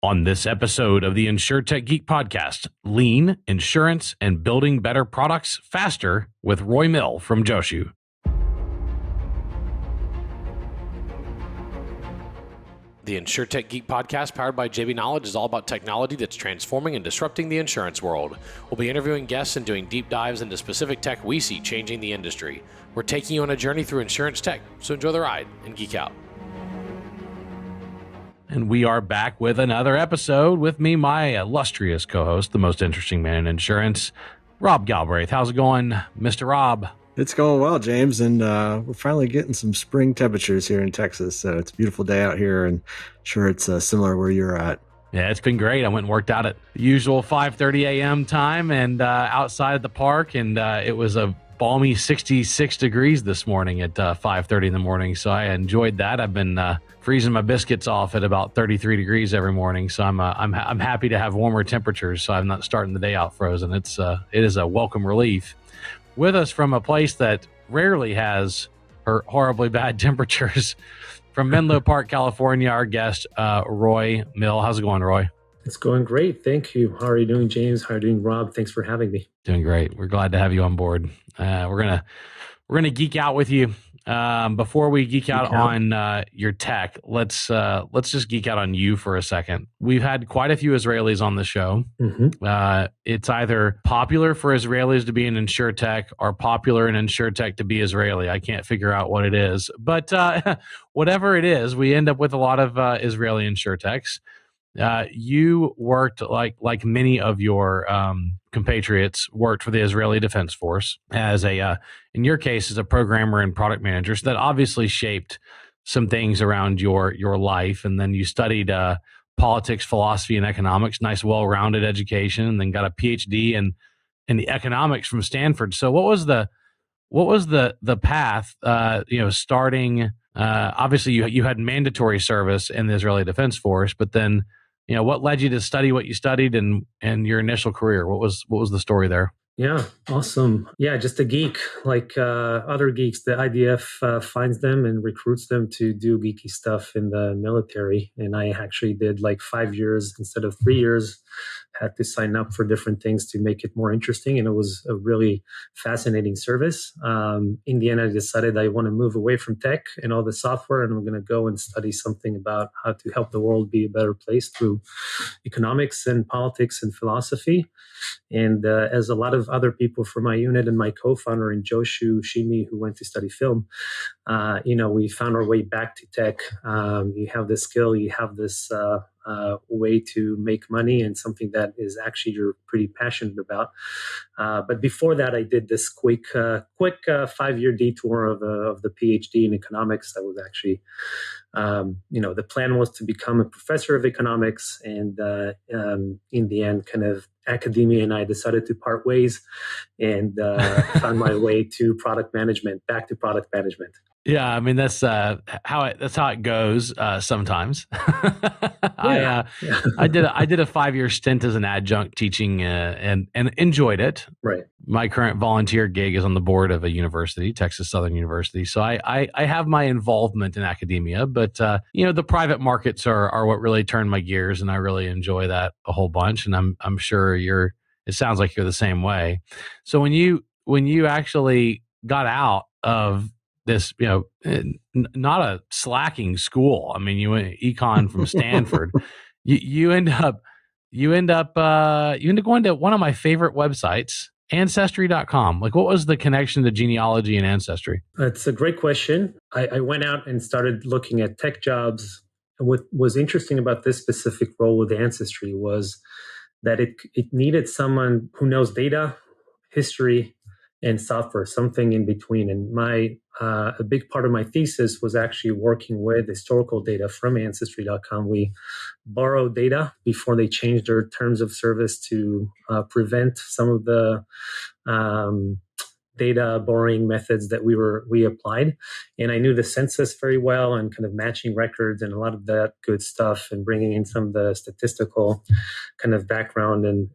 On this episode of the Insurtech Geek Podcast, lean, insurance, and building better products faster with Roy Mill from Joshu. The Insurtech Geek Podcast, powered by JB Knowledge, is all about technology that's transforming and disrupting the insurance world. We'll be interviewing guests and doing deep dives into specific tech we see changing the industry. We're taking you on a journey through insurance tech, so enjoy the ride and geek out. And we are back with another episode with me, my illustrious co-host, the most interesting man in insurance, Rob Galbraith. How's it going, Mr. Rob? It's going well, James, and we're finally getting some spring temperatures here in Texas. So it's a beautiful day out here, and sure it's similar where you're at. Yeah, it's been great. I went and worked out at the usual 5:30 a.m. time and outside at the park, and it was a balmy 66 degrees this morning at 5:30 in the morning. So I enjoyed that. I've been freezing my biscuits off at about 33 degrees every morning. So I'm happy to have warmer temperatures. So I'm not starting the day out frozen. It is a welcome relief. With us from a place that rarely has horribly bad temperatures, from Menlo Park, California, our guest, Roy Mill. How's it going, Roy? It's going great. Thank you. How are you doing, James? How are you doing, Rob? Thanks for having me. Doing great. We're glad to have you on board. We're gonna geek out with you. Before we geek out on your tech, let's just geek out on you for a second. We've had quite a few Israelis on the show. Mm-hmm. It's either popular for Israelis to be in Insurtech or popular in Insurtech to be Israeli. I can't figure out what it is, but whatever it is, we end up with a lot of Israeli Insurtechs. You worked like many of your compatriots worked for the Israeli Defense Force as in your case, as a programmer and product manager. So that obviously shaped some things around your life. And then you studied politics, philosophy, and economics. Nice, well-rounded education, and then got a PhD in the economics from Stanford. So what was the path? Starting. Obviously, you had mandatory service in the Israeli Defense Force, but then, what led you to study what you studied and your initial career? What was the story there? Yeah, awesome. Yeah, just a geek like other geeks. The IDF finds them and recruits them to do geeky stuff in the military. And I actually did like 5 years instead of 3 years. Had to sign up for different things to make it more interesting. And it was a really fascinating service. In the end, I decided I want to move away from tech and all the software, and I'm going to go and study something about how to help the world be a better place through economics and politics and philosophy. And as a lot of other people from my unit and my co-founder in Joshu, Shimi, who went to study film, we found our way back to tech. You have this skill, you have this way to make money, and something that is actually you're pretty passionate about. But before that, I did this quick 5-year detour of the PhD in economics. I was actually, the plan was to become a professor of economics, and in the end, kind of academia and I decided to part ways, and found my way to back to product management. Yeah, I mean that's how it goes sometimes. I did a 5-year stint as an adjunct teaching and enjoyed it. Right. My current volunteer gig is on the board of a university, Texas Southern University. So I have my involvement in academia, but the private markets are what really turned my gears, and I really enjoy that a whole bunch. And I'm sure it sounds like you're the same way. So when you actually got out of this, not a slacking school. I mean, you went econ from Stanford. you end up going to one of my favorite websites, Ancestry.com. Like, what was the connection to genealogy and ancestry? That's a great question. I went out and started looking at tech jobs. And what was interesting about this specific role with Ancestry was that it needed someone who knows data, history, and software, something in between. And a big part of my thesis was actually working with historical data from Ancestry.com. We borrowed data before they changed their terms of service to prevent some of the data borrowing methods that we applied. And I knew the census very well, and kind of matching records and a lot of that good stuff, and bringing in some of the statistical kind of background, and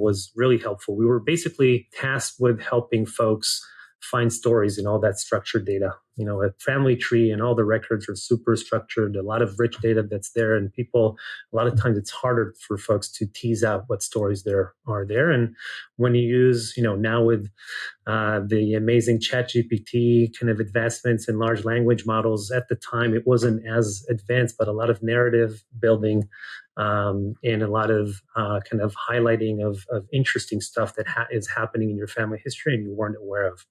was really helpful. We were basically tasked with helping folks find stories in all that structured data. A family tree and all the records are super structured, a lot of rich data that's there, and people, a lot of times it's harder for folks to tease out what stories there are there. And when you use, now with the amazing ChatGPT kind of advancements in large language models, at the time it wasn't as advanced, but a lot of narrative building and a lot of kind of highlighting of interesting stuff that is happening in your family history and you weren't aware of.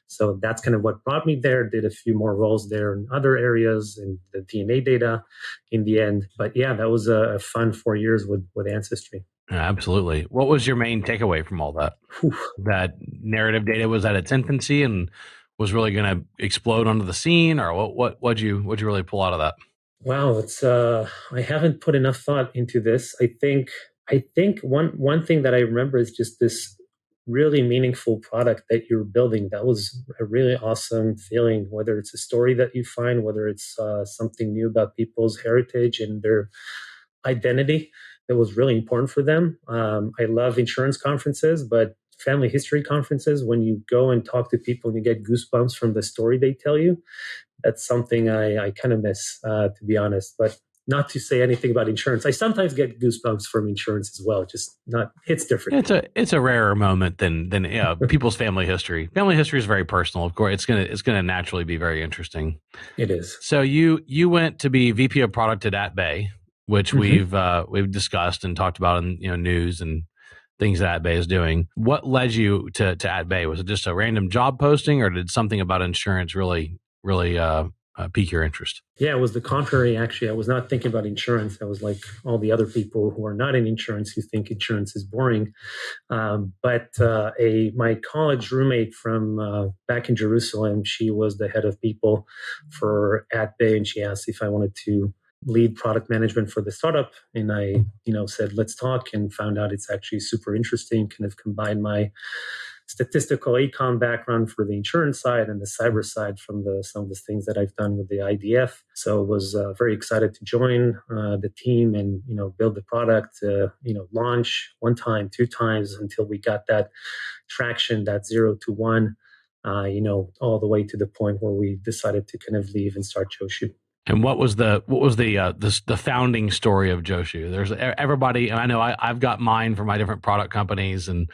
So that's kind of what brought me there. Did a few more roles there in other areas and the DNA data in the end. But yeah, that was a fun 4 years with Ancestry. Absolutely. What was your main takeaway from all that? Whew. That narrative data was at its infancy and was really going to explode onto the scene, or what'd you really pull out of that? Wow, it's I haven't put enough thought into this. I think one thing that I remember is just this really meaningful product that you're building. That was a really awesome feeling, whether it's a story that you find, whether it's something new about people's heritage and their identity that was really important for them. I love insurance conferences, but family history conferences, when you go and talk to people and you get goosebumps from the story they tell you, that's something I kind of miss, to be honest. But not to say anything about insurance, I sometimes get goosebumps from insurance as well. Just not, it's different. It's a rarer moment than people's family history. Family history is very personal. Of course, it's gonna naturally be very interesting. It is. So you went to be VP of product at AtBay, which we've discussed and talked about in news and things that AtBay is doing. What led you to AtBay? Was it just a random job posting, or did something about insurance really pique your interest? Yeah, it was the contrary, actually. I was not thinking about insurance. I was like all the other people who are not in insurance who think insurance is boring. But my college roommate from back in Jerusalem, she was the head of people for AtBay, and she asked if I wanted to lead product management for the startup. And I, said, let's talk, and found out it's actually super interesting, kind of combine my statistical econ background for the insurance side and the cyber side from some of the things that I've done with the IDF. So I was very excited to join the team and, build the product, launch one time, two times until we got that traction, that 0 to 1, all the way to the point where we decided to kind of leave and start Joshu. And what was the founding story of Joshu? There's everybody, and I know I've got mine for my different product companies. And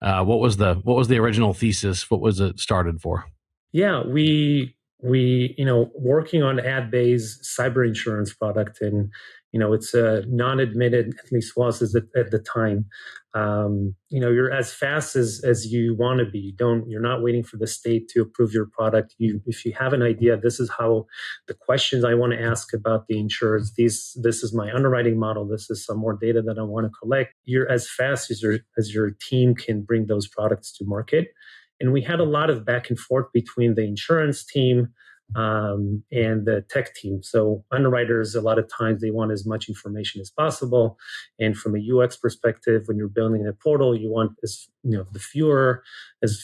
what was the original thesis? What was it started for? Yeah, we working on AtBay's cyber insurance product, and it's a non-admitted, at least was at the time. You're as fast as you want to be. You're not waiting for the state to approve your product. If you have an idea, this is how the questions I want to ask about the insurance. This is my underwriting model. This is some more data that I want to collect. You're as fast as your team can bring those products to market. And we had a lot of back and forth between the insurance team and the tech team. So underwriters, a lot of times they want as much information as possible. And from a UX perspective, when you're building a portal, you want as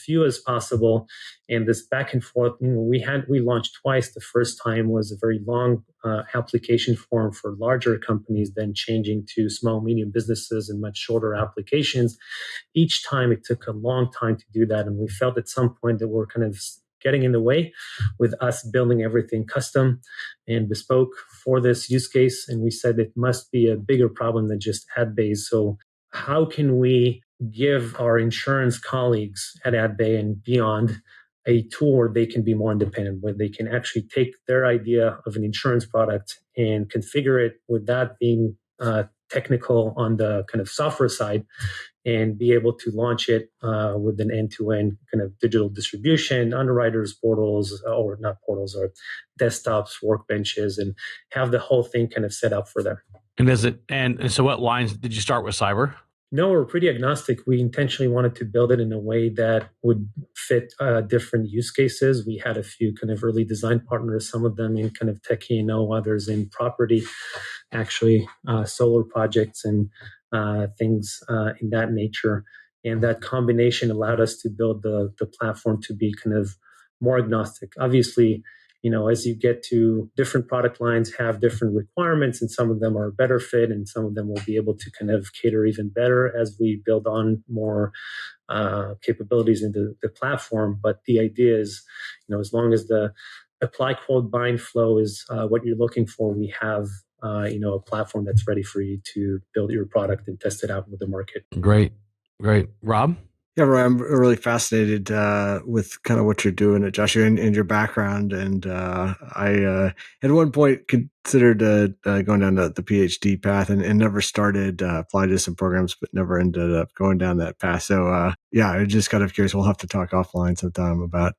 few as possible. And this back and forth, we launched twice. The first time was a very long application form for larger companies, then changing to small, medium businesses and much shorter applications. Each time it took a long time to do that. And we felt at some point that we're kind of getting in the way with us building everything custom and bespoke for this use case. And we said it must be a bigger problem than just AtBay. So how can we give our insurance colleagues at AtBay and beyond a tool where they can be more independent, where they can actually take their idea of an insurance product and configure it with that being technical on the kind of software side, and be able to launch it with an end-to-end kind of digital distribution, underwriters portals, or not portals, or desktops, workbenches, and have the whole thing kind of set up for them. And so what lines did you start with cyber? No, we're pretty agnostic. We intentionally wanted to build it in a way that would fit different use cases. We had a few kind of early design partners, some of them in kind of tech E&O, others in property, actually solar projects and things in that nature. And that combination allowed us to build the platform to be kind of more agnostic. Obviously, as you get to different product lines have different requirements, and some of them are a better fit, and some of them will be able to kind of cater even better as we build on more capabilities into the platform. But the idea is, as long as the apply quote bind flow is what you're looking for, we have a platform that's ready for you to build your product and test it out with the market. Great. Rob? Yeah, Roy, I'm really fascinated with kind of what you're doing at Joshu and your background. And I, at one point, considered going down the PhD path and never started applied to some programs, but never ended up going down that path. So, yeah, I'm just kind of curious. We'll have to talk offline sometime about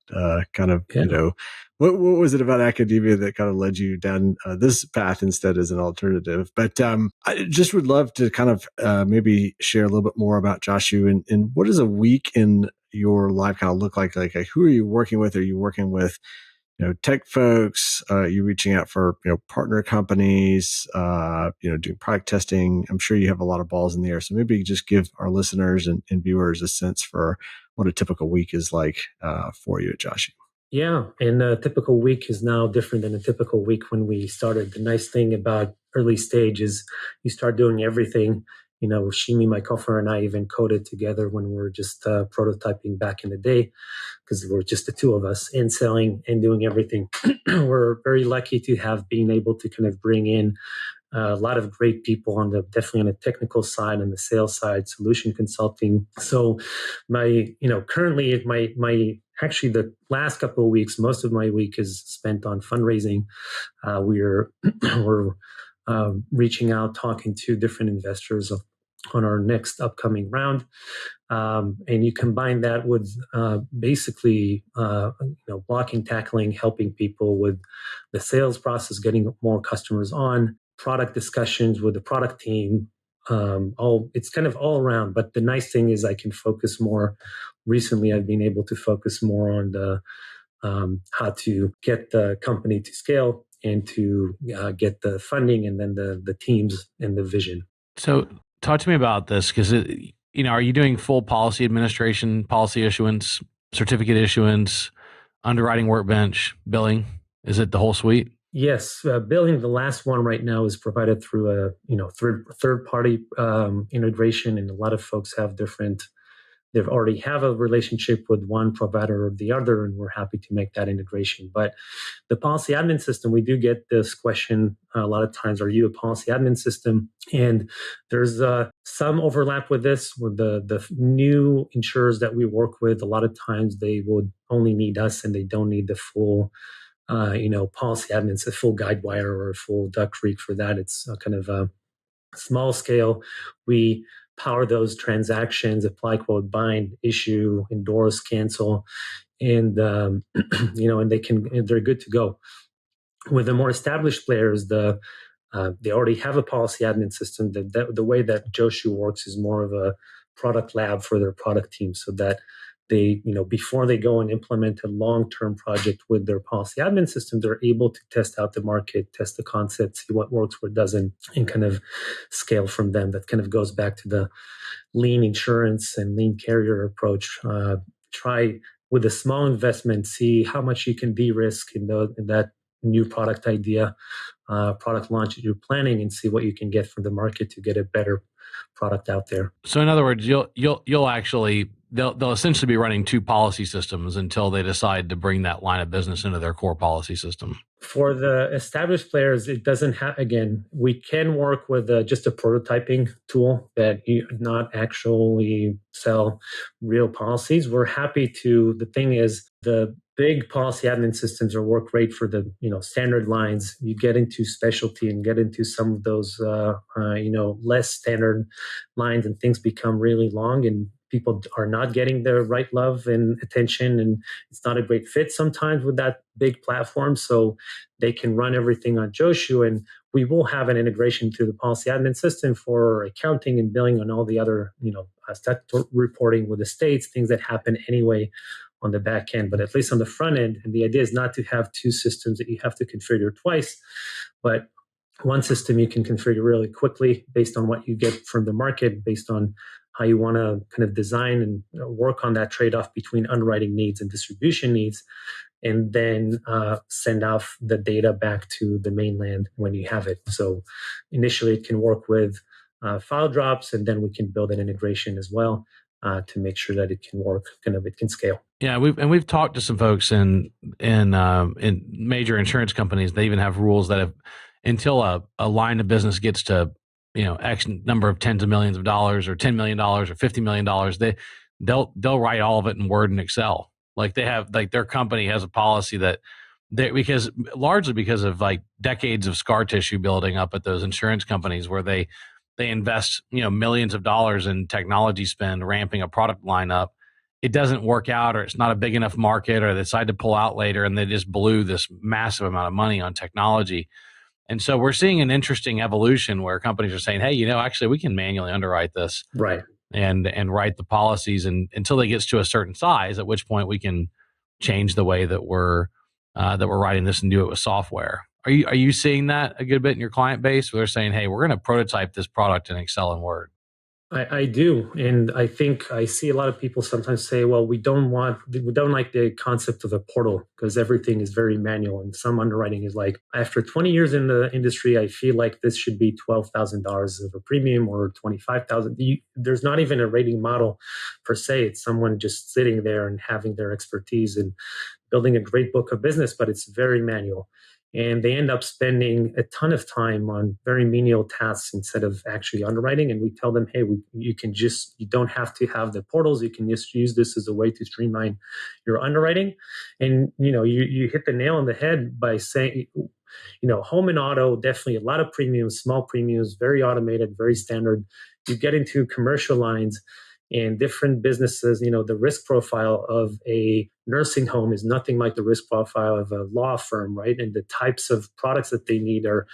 what was it about academia that kind of led you down this path instead as an alternative? But I just would love to kind of maybe share a little bit more about Joshu and what does a week in your life kind of look like? Like who are you working with? Are you working with tech folks? Are you reaching out for partner companies? Doing product testing? I'm sure you have a lot of balls in the air. So maybe just give our listeners and viewers a sense for what a typical week is like for you at Joshu. Yeah, and a typical week is now different than a typical week when we started. The nice thing about early stage is you start doing everything. Shimi, my co-founder, and I even coded together when we were just prototyping back in the day because we were just the two of us and selling and doing everything. We're very lucky to have been able to kind of bring in a lot of great people definitely on the technical side and the sales side, solution consulting. So currently my actually the last couple of weeks, most of my week is spent on fundraising. We're reaching out, talking to different investors on our next upcoming round. And you combine that with basically blocking, tackling, helping people with the sales process, getting more customers on, product discussions with the product team. It's kind of all around. But the nice thing is I can focus more. Recently, I've been able to focus more on the how to get the company to scale and to get the funding and then the teams and the vision. So talk to me about this because, are you doing full policy administration, policy issuance, certificate issuance, underwriting workbench, billing? Is it the whole suite? Yes, billing. The last one right now is provided through a third party integration, and a lot of folks have different. They already have a relationship with one provider or the other, and we're happy to make that integration. But the policy admin system, we do get this question a lot of times, are you a policy admin system? And there's some overlap with this. With the new insurers that we work with, a lot of times they would only need us and they don't need the full policy admins, a full Guidewire or a full Duck Creek for that. It's kind of a small scale. We power those transactions, apply, quote, bind, issue, endorse, cancel, and and they're good to go. With the more established players, they already have a policy admin system. The way that Joshu works is more of a product lab for their product team, so that they, before they go and implement a long-term project with their policy admin system, they're able to test out the market, test the concept, see what works, what doesn't, and kind of scale from them. That kind of goes back to the lean insurance and lean carrier approach. Try with a small investment, see how much you can de-risk in that new product idea, product launch that you're planning, and see what you can get from the market to get a better product out there. So in other words, you'll actually they'll essentially be running two policy systems until they decide to bring that line of business into their core policy system. For the established players, it doesn't have, again, we can work with just a prototyping tool that you not actually sell real policies. We're happy to, the thing is, the big policy admin systems work great for the standard lines. You get into specialty and get into some of those less standard lines, and things become really long, and people are not getting the right love and attention, and it's not a great fit sometimes with that big platform. So they can run everything on Joshu, and we will have an integration to the policy admin system for accounting and billing and all the other statutory reporting with the states, things that happen anyway on the back end, but at least on the front end. And the idea is not to have two systems that you have to configure twice, but one system you can configure really quickly based on what you get from the market, based on how you want to kind of design and work on that trade-off between underwriting needs and distribution needs, and then send off the data back to the mainland when you have it. So initially it can work with file drops, and then we can build an integration as well. to make sure that it can work, it can scale. Yeah, we've talked to some folks in major insurance companies. They even have rules that if until a line of business gets to X number of tens of millions of dollars or $10 million or $50 million, they'll write all of it in Word and Excel. Like they have, like their company has a policy that largely because of like decades of scar tissue building up at those insurance companies where they invest millions of dollars in technology spend ramping a product line up. It doesn't work out, or it's not a big enough market, or they decide to pull out later and they just blew this massive amount of money on technology. And so we're seeing an interesting evolution where companies are saying, hey, actually we can manually underwrite this. Right. And write the policies until they get to a certain size, at which point we can change the way that we're writing this and do it with software. Are you seeing that a good bit in your client base where they're saying, hey, we're going to prototype this product in Excel and Word? I do. And I think I see a lot of people sometimes say, well, we don't like the concept of a portal because everything is very manual. And some underwriting is like, after 20 years in the industry, I feel like this should be $12,000 of a premium or $25,000. There's not even a rating model per se. It's someone just sitting there and having their expertise and building a great book of business, but it's very manual. And they end up spending a ton of time on very menial tasks instead of actually underwriting. And we tell them, hey, you don't have to have the portals. You can just use this as a way to streamline your underwriting. And, you hit the nail on the head by saying, home and auto, definitely a lot of premiums, small premiums, very automated, very standard. You get into commercial lines and different businesses, the risk profile of a nursing home is nothing like the risk profile of a law firm, right? And the types of products that they need are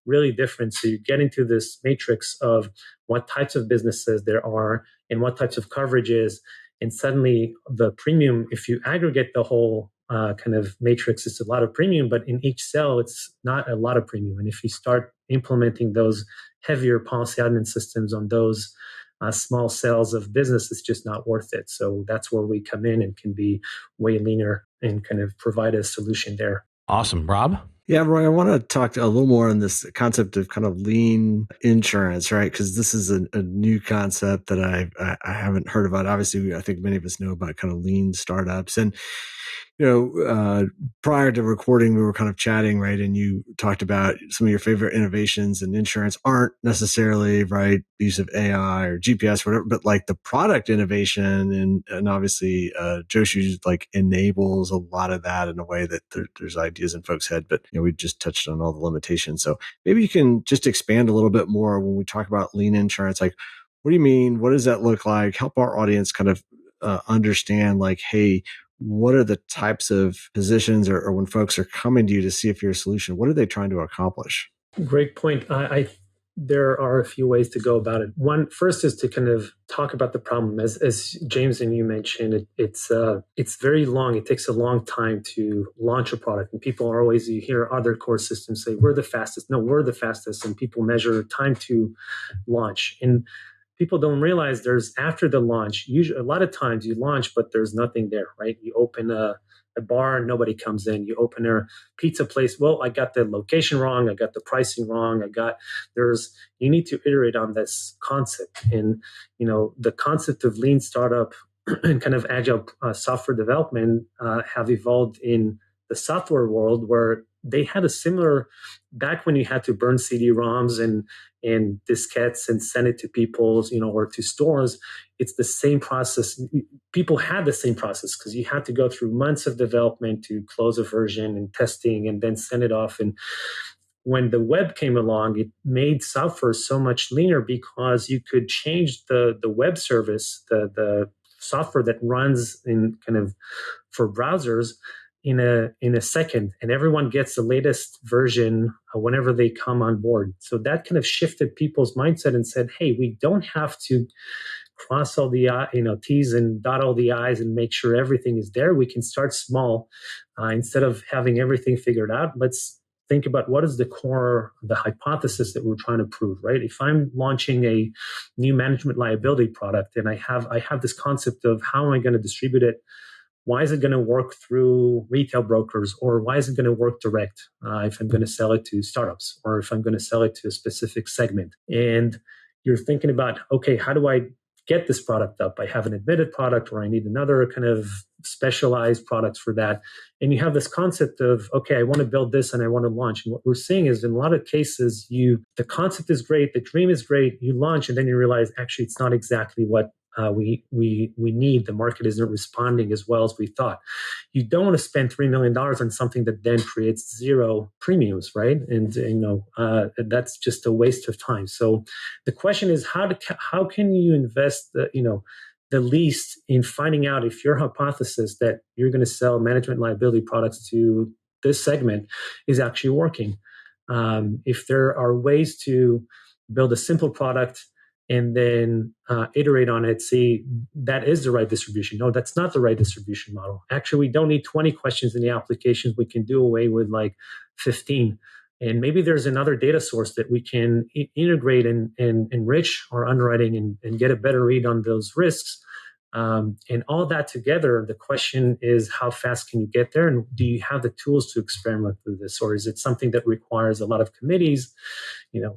really different. So you get into this matrix of what types of businesses there are and what types of coverages. And suddenly the premium, if you aggregate the whole kind of matrix, it's a lot of premium, but in each cell, it's not a lot of premium. And if you start implementing those heavier policy admin systems on those small cells of business, it's just not worth it. So that's where we come in and can be way leaner and kind of provide a solution there. Awesome. Rob? Yeah, Roy, I want to talk a little more on this concept of kind of lean insurance, right? Because this is a new concept that I haven't heard about. Obviously, I think many of us know about kind of lean startups. And, prior to recording, we were kind of chatting, right? And you talked about some of your favorite innovations in insurance aren't necessarily, right, use of AI or GPS, whatever, but like the product innovation and obviously Joshu like enables a lot of that in a way that there's ideas in folks' head, but we just touched on all the limitations. So maybe you can just expand a little bit more when we talk about lean insurance. Like, what do you mean? What does that look like? Help our audience kind of understand, like, hey, what are the types of positions or when folks are coming to you to see if you're a solution, what are they trying to accomplish? Great point. There are a few ways to go about it. One, first is to kind of talk about the problem. As James and you mentioned, it's very long. It takes a long time to launch a product. And people are always, you hear other core systems say, we're the fastest. No, we're the fastest. And people measure time to launch. And people don't realize there's after the launch, usually a lot of times you launch, but there's nothing there, right? You open a bar, nobody comes in. You open a pizza place. Well, I got the location wrong. I got the pricing wrong. You need to iterate on this concept. And, the concept of lean startup and kind of agile software development have evolved in the software world where they had a similar, back when you had to burn CD-ROMs and diskettes and send it to people, or to stores, it's the same process. People had the same process because you had to go through months of development to close a version and testing and then send it off. And when the web came along, it made software so much leaner because you could change the web service, the software that runs in kind of for browsers in a second, and everyone gets the latest version whenever they come on board. So that kind of shifted people's mindset and said, hey, we don't have to cross all the T's and dot all the I's and make sure everything is there. We can start small. Instead of having everything figured out, let's think about what is the core, the hypothesis that we're trying to prove, right? If I'm launching a new management liability product and I have this concept of how am I going to distribute it? Why is it going to work through retail brokers, or why is it going to work direct if I'm going to sell it to startups, or if I'm going to sell it to a specific segment? And you're thinking about, okay, how do I get this product up. I have an admitted product, or I need another kind of specialized product for that. And you have this concept of, okay, I want to build this and I want to launch. And what we're seeing is in a lot of cases, the concept is great, the dream is great, you launch, and then you realize actually it's not exactly what we need. The market isn't responding as well as we thought. You don't want to spend $3 million on something that then creates zero premiums, right? And that's just a waste of time. So the question is, how can you invest the least in finding out if your hypothesis that you're going to sell management liability products to this segment is actually working? If there are ways to build a simple product and then iterate on it, see that is the right distribution. No, that's not the right distribution model. Actually, we don't need 20 questions in the applications. We can do away with like 15. And maybe there's another data source that we can integrate and enrich our underwriting and get a better read on those risks. And all that together, the question is, how fast can you get there? And do you have the tools to experiment with this? Or is it something that requires a lot of committees,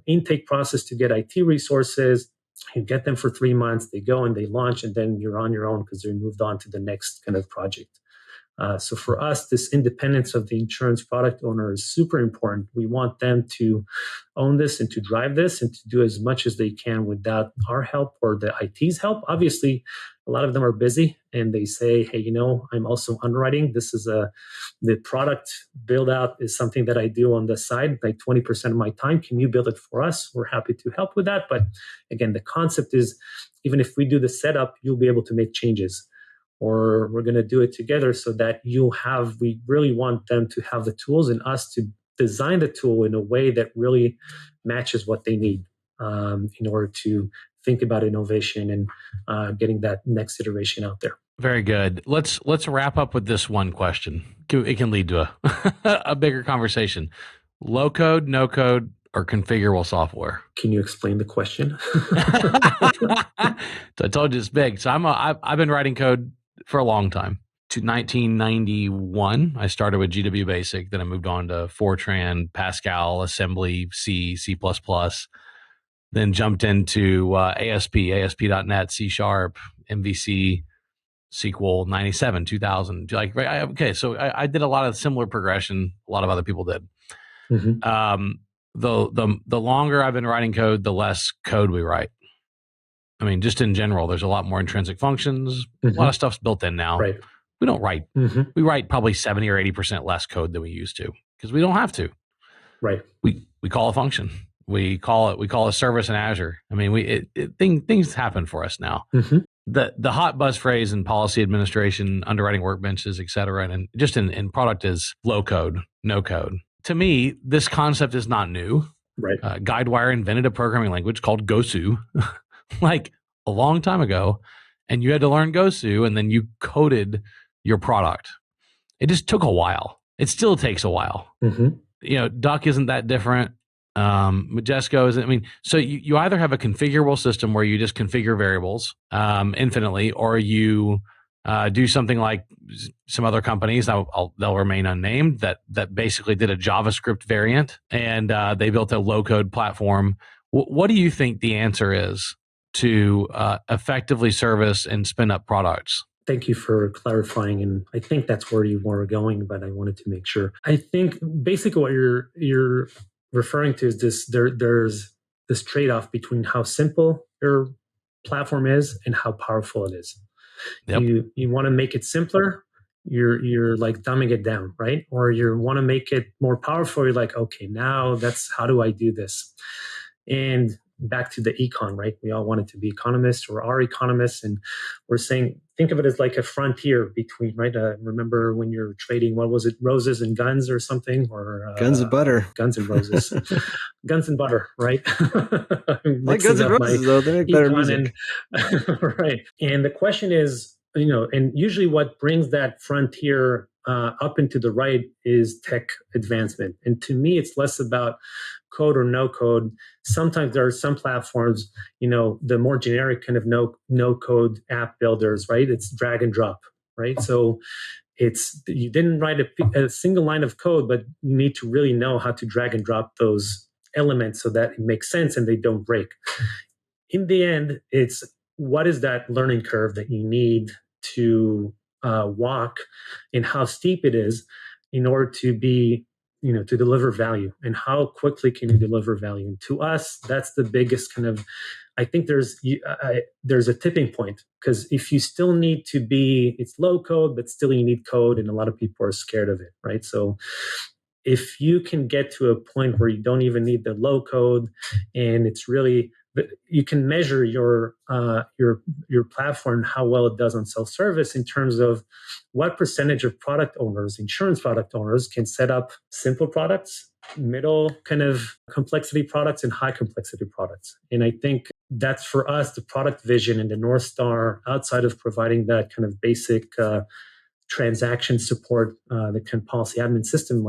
intake process to get IT resources? You get them for 3 months, they go and they launch, and then you're on your own because they're moved on to the next kind of project. So for us, this independence of the insurance product owner is super important. We want them to own this and to drive this and to do as much as they can without our help or the IT's help. Obviously, a lot of them are busy and they say, hey, I'm also underwriting. This is the product build out is something that I do on the side, like 20% of my time. Can you build it for us? We're happy to help with that. But again, the concept is, even if we do the setup, you'll be able to make changes. Or we're going to do it together so that we really want them to have the tools and us to design the tool in a way that really matches what they need in order to think about innovation and getting that next iteration out there. Very good. Let's wrap up with this one question. It can lead to a bigger conversation. Low code, no code, or configurable software? Can you explain the question? So I told you it's big. So I've been writing code for a long time. To 1991, I started with GW Basic. Then I moved on to Fortran, Pascal, Assembly, C, C++. Then jumped into ASP, ASP.NET, C#, MVC, SQL 97, 2000. So I did a lot of similar progression. A lot of other people did. Mm-hmm. The longer I've been writing code, the less code we write. I mean, just in general, there's a lot more intrinsic functions. Mm-hmm. A lot of stuff's built in now. Right. We don't write. Mm-hmm. We write probably 70 or 80% less code than we used to because we don't have to. Right. We call a function. We call a service in Azure. I mean, things happen for us now. Mm-hmm. The hot buzz phrase in policy administration, underwriting workbenches, et cetera, and just in product is low code, no code. To me, this concept is not new. Right. Guidewire invented a programming language called Joshu like a long time ago, and you had to learn Joshu, and then you coded your product. It just took a while. It still takes a while. Mm-hmm. Duck isn't that different. Majesco isn't. I mean, so you either have a configurable system where you just configure variables infinitely, or you do something like some other companies, they'll remain unnamed, that basically did a JavaScript variant, and they built a low-code platform. What do you think the answer is to effectively service and spin up products? Thank you for clarifying, and I think that's where you were going, but I wanted to make sure. I think basically what you're referring to is this: there's this trade-off between how simple your platform is and how powerful it is. Yep. You want to make it simpler, you're like dumbing it down, right? Or you want to make it more powerful, you're like, okay, now that's how do I do this? And back to the econ, right? We all wanted to be economists or are economists, and we're saying, think of it as like a frontier between, right? Remember when you're trading, what was it, roses and guns or something? Or guns and butter. Guns and roses. Guns and butter, right? Like Guns and Roses, though, they make better music. Right. And the question is, and usually what brings that frontier up into the right is tech advancement. And to me, it's less about code or no code. Sometimes there are some platforms, the more generic kind of no code app builders, right? It's drag and drop, right? So you didn't write a single line of code, but you need to really know how to drag and drop those elements so that it makes sense and they don't break. In the end, it's what is that learning curve that you need to walk, and how steep it is in order to be, to deliver value, and how quickly can you deliver value? And to us, that's the biggest kind of, I think there's a tipping point, because if you still need to be, it's low code, but still you need code, and a lot of people are scared of it, right? So if you can get to a point where you don't even need the low code, and it's really, you can measure your platform, how well it does on self-service, in terms of what percentage of product owners, insurance product owners, can set up simple products, middle kind of complexity products, and high complexity products. And I think that's, for us, the product vision and the North Star, outside of providing that kind of basic transaction support, the kind of policy admin system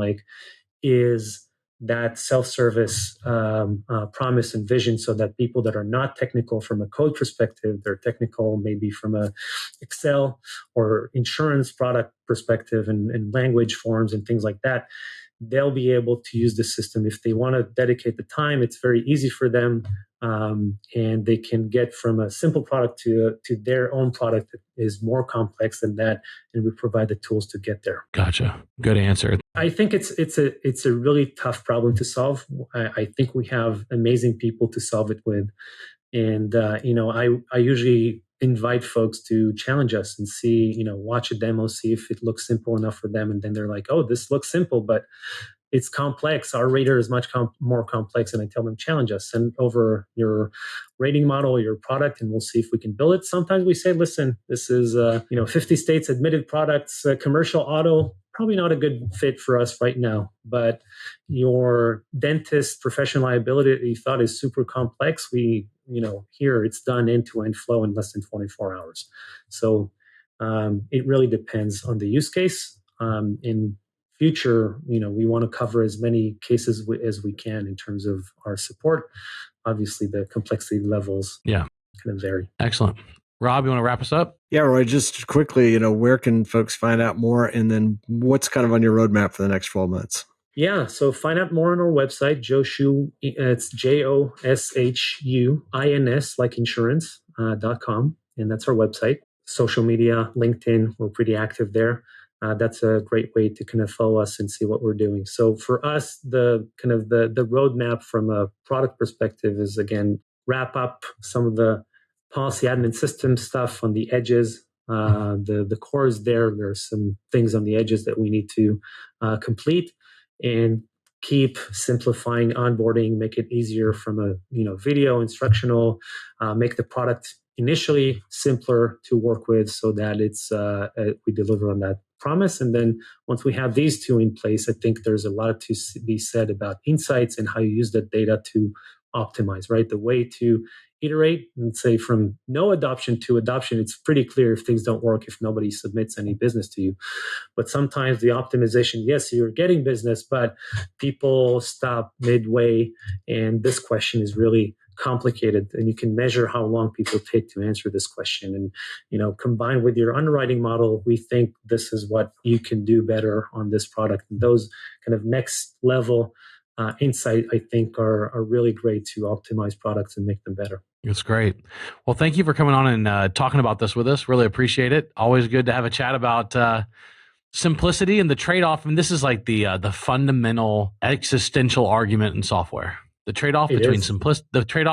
is that self-service promise and vision, so that people that are not technical from a code perspective, they're technical maybe from a Excel or insurance product perspective, and language forms and things like that, they'll be able to use the system. If they want to dedicate the time, it's very easy for them. And they can get from a simple product to their own product that is more complex than that, and we provide the tools to get there. Gotcha. Good answer. I think it's a really tough problem to solve. I think we have amazing people to solve it with, and I usually invite folks to challenge us and see, watch a demo, see if it looks simple enough for them, and then they're like, "Oh, this looks simple, but it's complex. Our rater is much more complex." And I tell them, challenge us, send over your rating model, your product, and we'll see if we can build it. Sometimes we say, listen, this is 50 states admitted products, commercial auto, probably not a good fit for us right now. But your dentist professional liability that you thought is super complex, here it's done end-to-end flow in less than 24 hours. So it really depends on the use case. In future, we want to cover as many cases as we can in terms of our support. Obviously, the complexity levels kind of vary. Excellent. Rob, you want to wrap us up? Yeah, Roy, just quickly, where can folks find out more? And then what's kind of on your roadmap for the next 12 months? Yeah, so find out more on our website, Joshu, it's JOSHUINS, like insurance.com. And that's our website. Social media, LinkedIn, we're pretty active there. That's a great way to kind of follow us and see what we're doing. So for us, the roadmap from a product perspective is, again, wrap up some of the policy admin system stuff on the edges. The core is there. There are some things on the edges that we need to complete, and keep simplifying onboarding, make it easier from a video instructional, make the product initially simpler to work with, so that it's we deliver on that promise. And then once we have these two in place, I think there's a lot to be said about insights and how you use that data to optimize, right? The way to iterate and say from no adoption to adoption, it's pretty clear if things don't work, if nobody submits any business to you. But sometimes the optimization, yes, you're getting business, but people stop midway. And this question is really complicated, and you can measure how long people take to answer this question. And, combined with your underwriting model, we think this is what you can do better on this product. And those kind of next level insight, I think, are really great to optimize products and make them better. That's great. Well, thank you for coming on and talking about this with us. Really appreciate it. Always good to have a chat about simplicity and the trade-off. And this is like the fundamental existential argument in software. The trade-off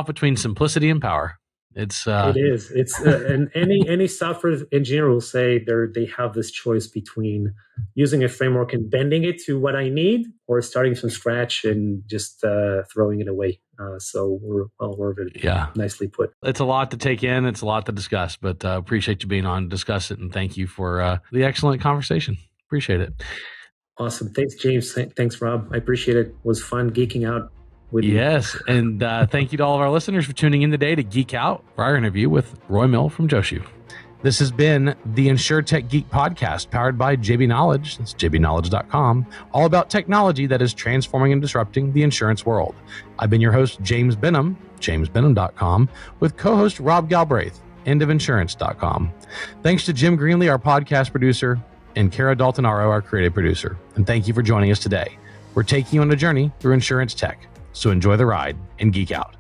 between simplicity and power. It is. It's and any software engineer will say they have this choice between using a framework and bending it to what I need, or starting from scratch and just throwing it away. So we're nicely put. It's a lot to take in. It's a lot to discuss, but appreciate you being on to discuss it, and thank you for the excellent conversation. Appreciate it. Awesome. Thanks, James. Thanks, Rob. I appreciate it. It was fun geeking out. Yes, and thank you to all of our listeners for tuning in today to Geek Out for our interview with Roy Mill from Joshu. This has been the Insurtech Geek Podcast, powered by JB Knowledge. That's jbknowledge.com, all about technology that is transforming and disrupting the insurance world. I've been your host, James Benham, jamesbenham.com, with co-host Rob Galbraith, endofinsurance.com. Thanks to Jim Greenlee, our podcast producer, and Kara Daltonaro, our creative producer. And thank you for joining us today. We're taking you on a journey through insurance tech. So enjoy the ride and geek out.